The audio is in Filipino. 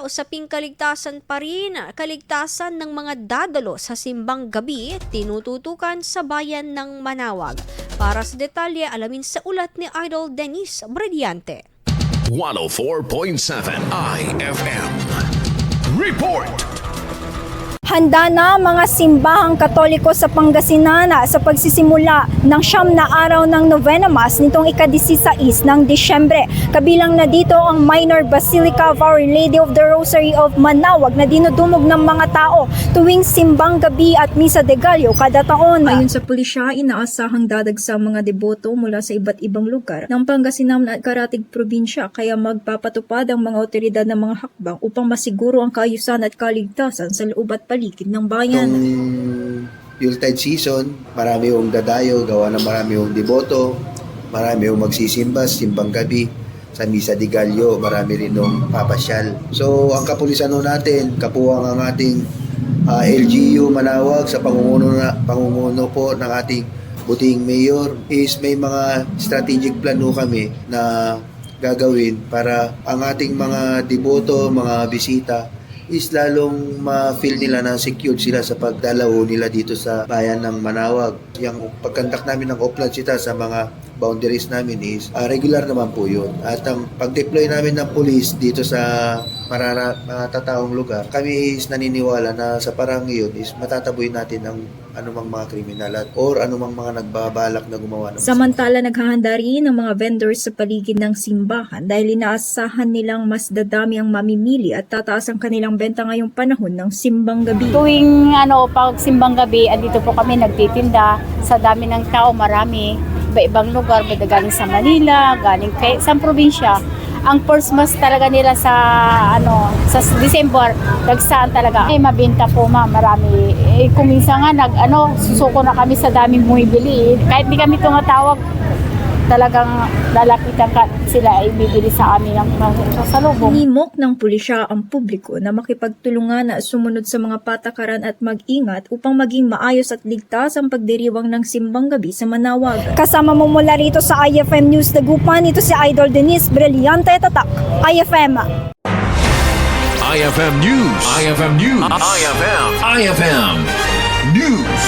Usaping kaligtasan pa rin, kaligtasan ng mga dadalo sa simbang gabi tinututukan sa bayan ng Manaoag. Para sa detalye, alamin sa ulat ni Idol Dennis Brillante. 104.7 IFM Report. Handa na mga simbahang Katoliko sa Pangasinan sa pagsisimula ng 9 na araw ng Novena Mass nitong ika-16 ng Disyembre. Kabilang na dito ang Minor Basilica of Our Lady of the Rosary of Manaoag na dinudumog ng mga tao tuwing simbang gabi at Misa de Gallo kada taon. Ayon sa pulisya, inaasahang dadagsa mga deboto mula sa iba't ibang lugar ng Pangasinan at Karatig probinsya, kaya magpapatupad ang mga otoridad ng mga hakbang upang masiguro ang kaayusan at kaligtasan sa loob at paligid ng bayan. Itong Yuletide season, marami yung dadayo, gawa ng marami yung deboto, marami yung magsisimba, simbang gabi, sa Misa de Gallo, marami rin yung papasyal. So, ang kapulisan natin, kapuwang ang ating LGU Manaoag sa pangunguno po ng ating buting mayor is may mga strategic plan kami na gagawin para ang ating mga deboto, mga bisita is lalong ma-feel nila na secured sila sa pagdalaw nila dito sa bayan ng Manaoag. Yung pagkandak namin ng Oplan Cita sa mga boundaries namin is regular naman po yun. At ang pag-deploy namin ng police dito sa matataong lugar, kami is naniniwala na sa parang yun is matataboy natin ang anumang mga kriminal or anumang mga nagbabalak na gumawa ng Samantala, naghahanda rin ang mga vendors sa paligid ng simbahan dahil inaasahan nilang mas dadami ang mamimili at tataas ang kanilang benta ngayong panahon ng simbang gabi. Tuwing pag simbang gabi, andito po kami nagtitinda. Sa dami ng tao, marami. Iba-ibang lugar, galing sa Manila, galing sa probinsya. Ang first mass talaga nila sa December, dagsaan talaga. Mabenta po marami. Kung minsan nga susuko na kami sa daming bumibili. Kahit di kami tumatawag, talagang lalapitan sila ay bibili sa amin ng sasalubong. Hinimok ng pulisya ang publiko na makipagtulungan na sumunod sa mga patakaran at mag-ingat upang maging maayos at ligtas ang pagdiriwang ng simbang gabi sa Manaoag. Kasama mo mula rito sa IFM News Dagupan, ito si Idol Dennis Brillante, Tatak, IFM. IFM News. IFM News. IFM News.